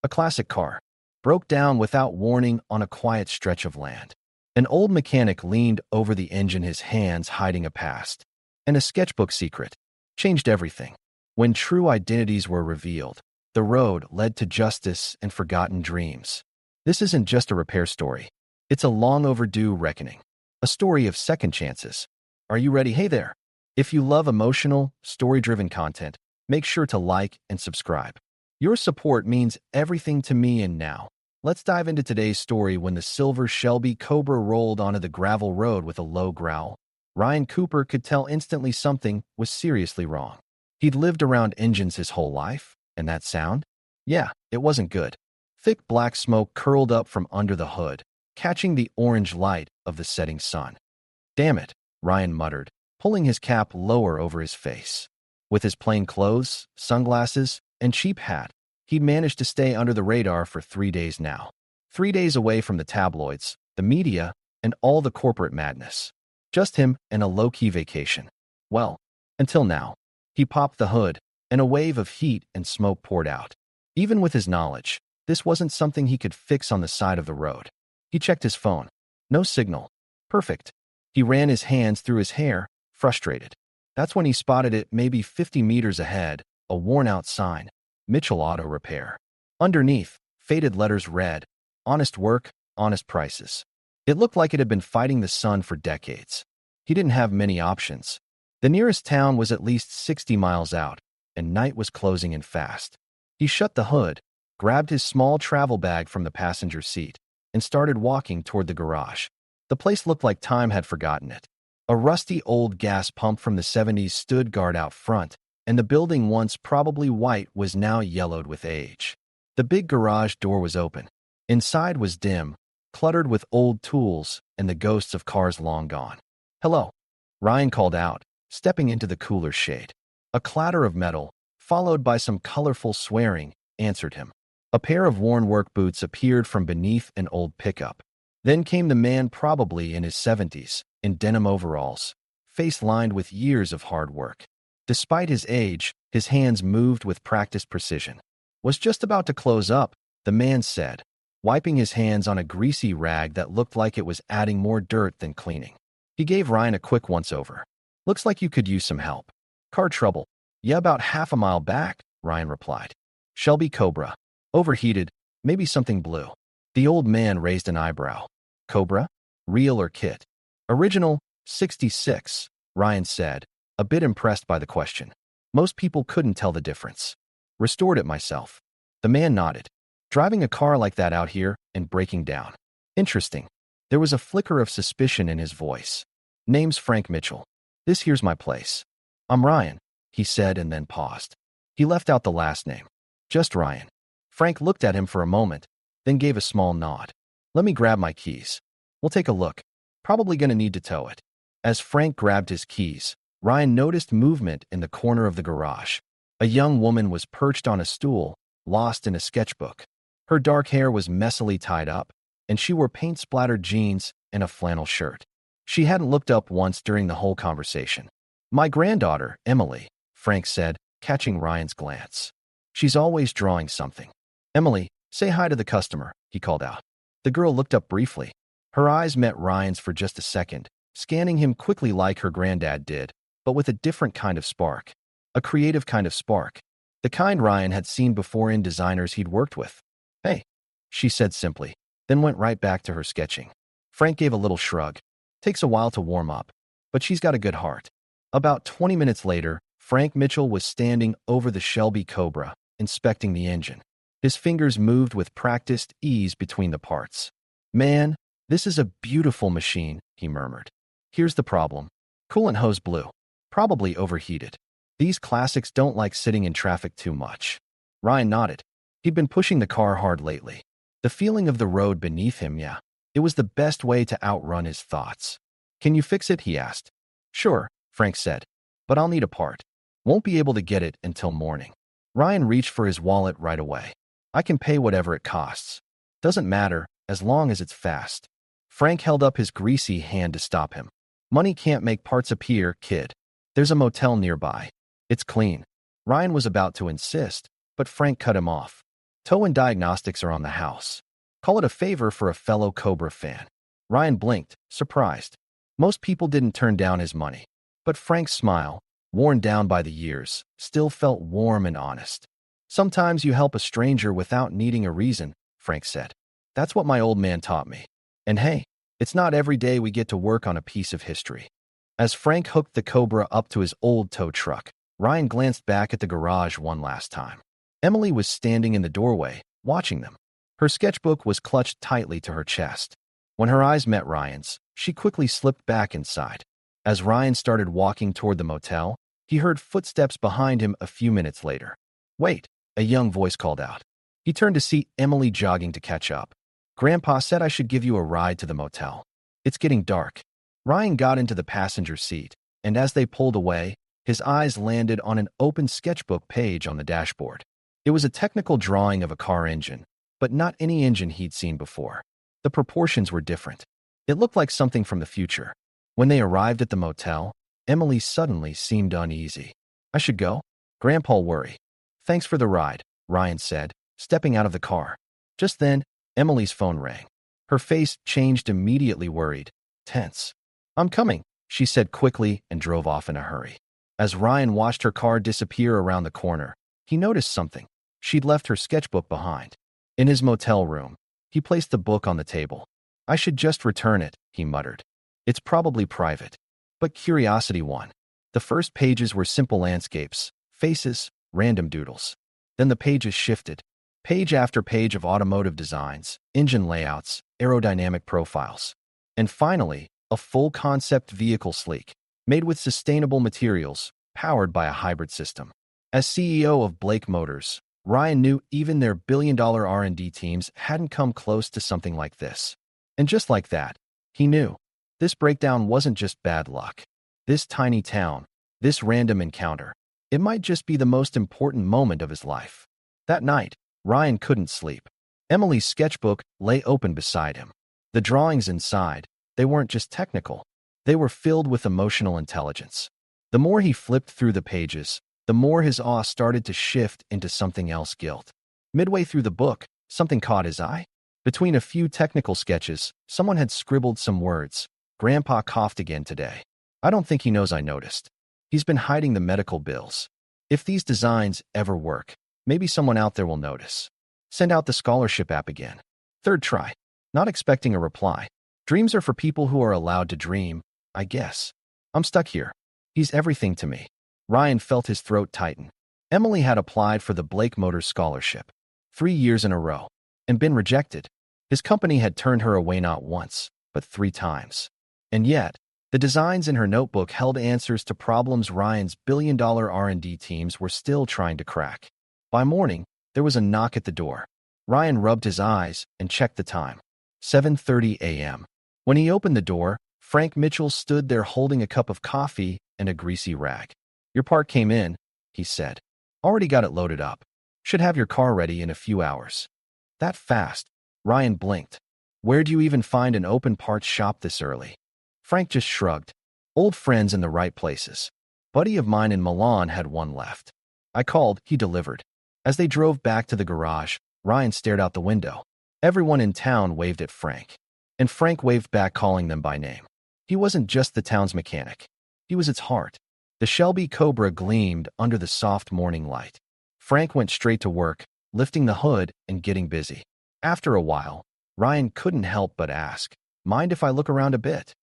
A classic car. Broke down without warning on a quiet stretch of land. An old mechanic leaned over the engine, his hands hiding a past. And a sketchbook secret. Changed everything. When true identities were revealed, the road led to justice and forgotten dreams. This isn't just a repair story. It's a long overdue reckoning. A story of second chances. Are you ready? Hey there. If you love emotional, story-driven content, make sure to like and subscribe. Your support means everything to me. And now, let's dive into today's story. When the silver Shelby Cobra rolled onto the gravel road with a low growl, Ryan Cooper could tell instantly something was seriously wrong. He'd lived around engines his whole life, and that sound? Yeah, it wasn't good. Thick black smoke curled up from under the hood, catching the orange light of the setting sun. Damn it, Ryan muttered, pulling his cap lower over his face. With his plain clothes, sunglasses, and cheap hat, he'd managed to stay under the radar for 3 days now. 3 days away from the tabloids, the media, and all the corporate madness. Just him and a low-key vacation. Well, until now. He popped the hood, and a wave of heat and smoke poured out. Even with his knowledge, this wasn't something he could fix on the side of the road. He checked his phone. No signal. Perfect. He ran his hands through his hair, frustrated. That's when he spotted it maybe 50 meters ahead, a worn-out sign. Mitchell Auto Repair. Underneath, faded letters read, "Honest work, honest prices." It looked like it had been fighting the sun for decades. He didn't have many options. The nearest town was at least 60 miles out, and night was closing in fast. He shut the hood, grabbed his small travel bag from the passenger seat, and started walking toward the garage. The place looked like time had forgotten it. A rusty old gas pump from the 70s stood guard out front, and the building, once probably white, was now yellowed with age. The big garage door was open. Inside was dim, cluttered with old tools and the ghosts of cars long gone. "Hello," Ryan called out, stepping into the cooler shade. A clatter of metal, followed by some colorful swearing, answered him. A pair of worn work boots appeared from beneath an old pickup. Then came the man, probably in his 70s, in denim overalls, face lined with years of hard work. Despite his age, his hands moved with practiced precision. "Was just about to close up," the man said, wiping his hands on a greasy rag that looked like it was adding more dirt than cleaning. He gave Ryan a quick once-over. "Looks like you could use some help." "Car trouble." "Yeah, about half a mile back," Ryan replied. "Shelby Cobra. Overheated, maybe something blew." The old man raised an eyebrow. "Cobra? Real or kit?" "Original, 66, Ryan said, a bit impressed by the question. "Most people couldn't tell the difference." "Restored it myself." The man nodded. "Driving a car like that out here and breaking down. Interesting." There was a flicker of suspicion in his voice. "Name's Frank Mitchell. This here's my place." "I'm Ryan," he said, and then paused. He left out the last name. "Just Ryan." Frank looked at him for a moment, then gave a small nod. "Let me grab my keys. We'll take a look. Probably gonna need to tow it." As Frank grabbed his keys, Ryan noticed movement in the corner of the garage. A young woman was perched on a stool, lost in a sketchbook. Her dark hair was messily tied up, and she wore paint-splattered jeans and a flannel shirt. She hadn't looked up once during the whole conversation. "My granddaughter, Emily," Frank said, catching Ryan's glance. "She's always drawing something." "Emily, say hi to the customer," he called out. The girl looked up briefly. Her eyes met Ryan's for just a second, scanning him quickly like her granddad did, but with a different kind of spark. A creative kind of spark. The kind Ryan had seen before in designers he'd worked with. "Hey," she said simply, then went right back to her sketching. Frank gave a little shrug. "Takes a while to warm up, but she's got a good heart." About 20 minutes later, Frank Mitchell was standing over the Shelby Cobra, inspecting the engine. His fingers moved with practiced ease between the parts. "Man, this is a beautiful machine," he murmured. "Here's the problem. Coolant hose blew. Probably overheated. These classics don't like sitting in traffic too much." Ryan nodded. He'd been pushing the car hard lately. The feeling of the road beneath him, yeah. It was the best way to outrun his thoughts. "Can you fix it?" he asked. "Sure," Frank said. "But I'll need a part. Won't be able to get it until morning." Ryan reached for his wallet right away. "I can pay whatever it costs. Doesn't matter, as long as it's fast." Frank held up his greasy hand to stop him. "Money can't make parts appear, kid. There's a motel nearby. It's clean." Ryan was about to insist, but Frank cut him off. Tow and diagnostics are on the house. Call it a favor for a fellow Cobra fan. Ryan blinked, surprised. Most people didn't turn down his money. But Frank's smile, worn down by the years, still felt warm and honest. Sometimes you help a stranger without needing a reason, Frank said. That's what my old man taught me. And hey, it's not every day we get to work on a piece of history. As Frank hooked the Cobra up to his old tow truck, Ryan glanced back at the garage one last time. Emily was standing in the doorway, watching them. Her sketchbook was clutched tightly to her chest. When her eyes met Ryan's, she quickly slipped back inside. As Ryan started walking toward the motel, he heard footsteps behind him a few minutes later. "Wait," a young voice called out. He turned to see Emily jogging to catch up. "Grandpa said I should give you a ride to the motel. It's getting dark." Ryan got into the passenger seat, and as they pulled away, his eyes landed on an open sketchbook page on the dashboard. It was a technical drawing of a car engine, but not any engine he'd seen before. The proportions were different. It looked like something from the future. When they arrived at the motel, Emily suddenly seemed uneasy. "I should go?" Grandpa worried. "Thanks for the ride," Ryan said, stepping out of the car. Just then, Emily's phone rang. Her face changed immediately, worried, tense. "I'm coming," she said quickly and drove off in a hurry. As Ryan watched her car disappear around the corner, he noticed something. She'd left her sketchbook behind. In his motel room, he placed the book on the table. "I should just return it," he muttered. "It's probably private." But curiosity won. The first pages were simple landscapes, faces, random doodles. Then the pages shifted. Page after page of automotive designs, engine layouts, aerodynamic profiles. And finally, a full concept vehicle sleek, made with sustainable materials, powered by a hybrid system. As CEO of Blake Motors, Ryan knew even their billion-dollar R&D teams hadn't come close to something like this. And just like that, he knew. This breakdown wasn't just bad luck. This tiny town, this random encounter, it might just be the most important moment of his life. That night, Ryan couldn't sleep. Emily's sketchbook lay open beside him. The drawings inside, they weren't just technical. They were filled with emotional intelligence. The more he flipped through the pages, the more his awe started to shift into something else: guilt. Midway through the book, something caught his eye. Between a few technical sketches, someone had scribbled some words. "Grandpa coughed again today. I don't think he knows I noticed. He's been hiding the medical bills. If these designs ever work, maybe someone out there will notice. Send out the scholarship app again." Third try. Not expecting a reply. Dreams are for people who are allowed to dream, I guess. "I'm stuck here. He's everything to me." Ryan felt his throat tighten. Emily had applied for the Blake Motors scholarship 3 years in a row and been rejected. His company had turned her away not once, but 3 times. And yet, the designs in her notebook held answers to problems Ryan's billion-dollar R&D teams were still trying to crack. By morning, there was a knock at the door. Ryan rubbed his eyes and checked the time. 7:30 a.m. When he opened the door, Frank Mitchell stood there holding a cup of coffee and a greasy rag. "Your part came in," he said. "Already got it loaded up. Should have your car ready in a few hours." "That fast?" Ryan blinked. "Where do you even find an open parts shop this early?" Frank just shrugged. "Old friends in the right places. Buddy of mine in Milan had one left. I called, he delivered." As they drove back to the garage, Ryan stared out the window. Everyone in town waved at Frank. And Frank waved back, calling them by name. He wasn't just the town's mechanic. He was its heart. The Shelby Cobra gleamed under the soft morning light. Frank went straight to work, lifting the hood and getting busy. After a while, Ryan couldn't help but ask, "Mind if I look around a bit?"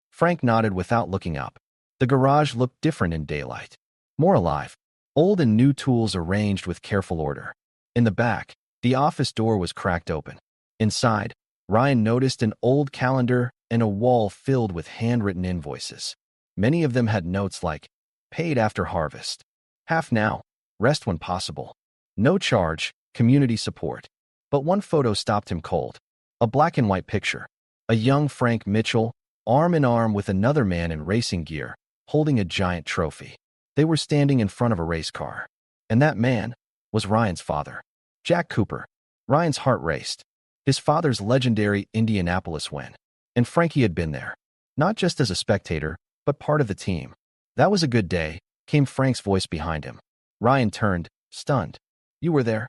Frank nodded without looking up. The garage looked different in daylight. More alive. Old and new tools arranged with careful order. In the back, the office door was cracked open. Inside, Ryan noticed an old calendar and a wall filled with handwritten invoices. Many of them had notes like, "Paid after harvest," "Half now," "Rest when possible," "No charge," "Community support." But one photo stopped him cold. A black and white picture. A young Frank Mitchell, arm in arm with another man in racing gear, holding a giant trophy. They were standing in front of a race car. And that man was Ryan's father, Jack Cooper. Ryan's heart raced. His father's legendary Indianapolis win. And Frankie had been there. Not just as a spectator, but part of the team. "That was a good day," came Frank's voice behind him. Ryan turned, stunned. "You were there?"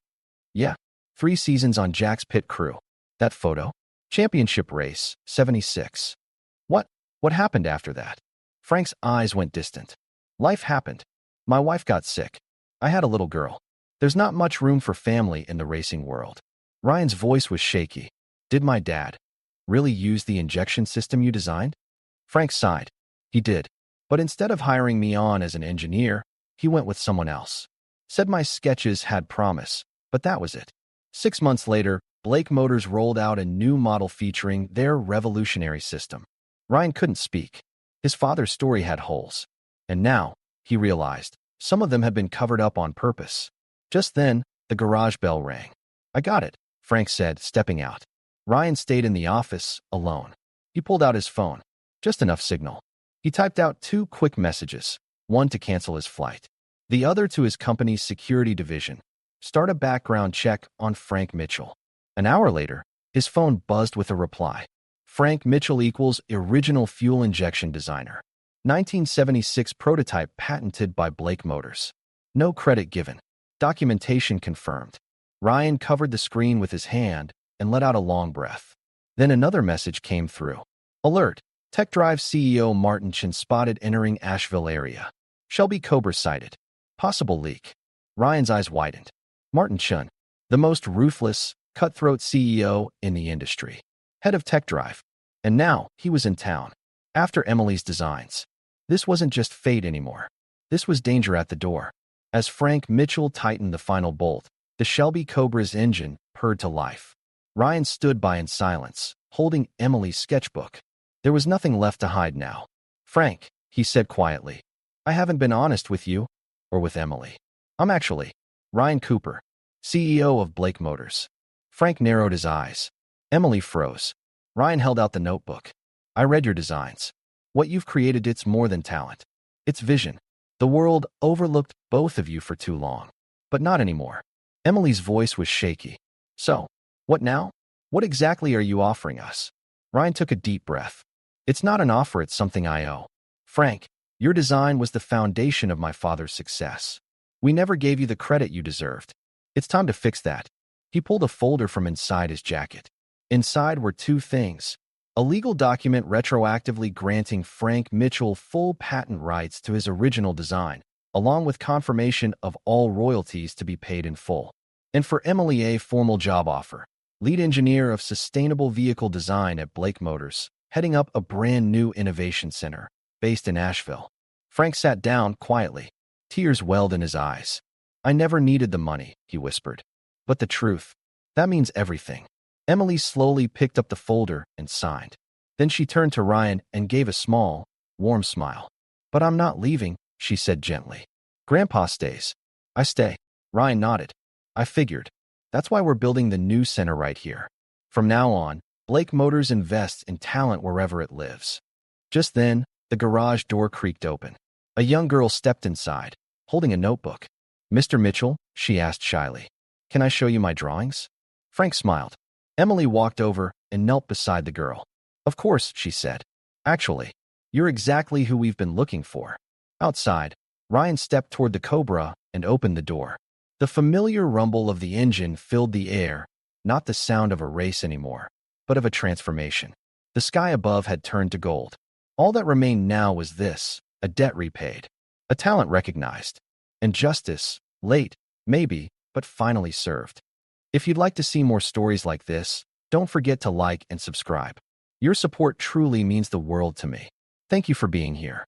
"Yeah. 3 seasons on Jack's pit crew. That photo? Championship race, 76. What? What happened after that? Frank's eyes went distant. Life happened. My wife got sick. I had a little girl. There's not much room for family in the racing world. Ryan's voice was shaky. Did my dad really use the injection system you designed? Frank sighed. He did. But instead of hiring me on as an engineer, he went with someone else. Said my sketches had promise, but that was it. 6 months later, Blake Motors rolled out a new model featuring their revolutionary system. Ryan couldn't speak. His father's story had holes. And now, he realized, some of them had been covered up on purpose. Just then, the garage bell rang. I got it, Frank said, stepping out. Ryan stayed in the office, alone. He pulled out his phone. Just enough signal. He typed out 2 quick messages, one to cancel his flight, the other to his company's security division. Start a background check on Frank Mitchell. An hour later, his phone buzzed with a reply. Frank Mitchell equals original fuel injection designer. 1976 prototype patented by Blake Motors. No credit given. Documentation confirmed. Ryan covered the screen with his hand and let out a long breath. Then another message came through. Alert. Tech Drive CEO Martin Chen spotted entering Asheville area. Shelby Cobra sighted. Possible leak. Ryan's eyes widened. Martin Chen, the most ruthless, cutthroat CEO in the industry. Head of Tech Drive. And now, he was in town. After Emily's designs. This wasn't just fate anymore. This was danger at the door. As Frank Mitchell tightened the final bolt, the Shelby Cobra's engine purred to life. Ryan stood by in silence, holding Emily's sketchbook. There was nothing left to hide now. Frank, he said quietly, I haven't been honest with you, or with Emily. I'm actually Ryan Cooper, CEO of Blake Motors. Frank narrowed his eyes. Emily froze. Ryan held out the notebook. I read your designs. What you've created, it's more than talent. It's vision. The world overlooked both of you for too long. But not anymore. Emily's voice was shaky. So, what now? What exactly are you offering us? Ryan took a deep breath. It's not an offer, it's something I owe. Frank, your design was the foundation of my father's success. We never gave you the credit you deserved. It's time to fix that. He pulled a folder from inside his jacket. Inside were 2 things. A legal document retroactively granting Frank Mitchell full patent rights to his original design, along with confirmation of all royalties to be paid in full. And for Emily, a formal job offer. Lead engineer of sustainable vehicle design at Blake Motors, heading up a brand new innovation center, based in Asheville. Frank sat down quietly. Tears welled in his eyes. I never needed the money, he whispered. But the truth, that means everything. Emily slowly picked up the folder and signed. Then she turned to Ryan and gave a small, warm smile. But I'm not leaving, she said gently. Grandpa stays. I stay. Ryan nodded. I figured. That's why we're building the new center right here. From now on, Blake Motors invests in talent wherever it lives. Just then, the garage door creaked open. A young girl stepped inside, holding a notebook. Mr. Mitchell, she asked shyly, can I show you my drawings? Frank smiled. Emily walked over and knelt beside the girl. Of course, she said. Actually, you're exactly who we've been looking for. Outside, Ryan stepped toward the Cobra and opened the door. The familiar rumble of the engine filled the air, not the sound of a race anymore, but of a transformation. The sky above had turned to gold. All that remained now was this, a debt repaid, a talent recognized, and justice, late, maybe, but finally served. If you'd like to see more stories like this, don't forget to like and subscribe. Your support truly means the world to me. Thank you for being here.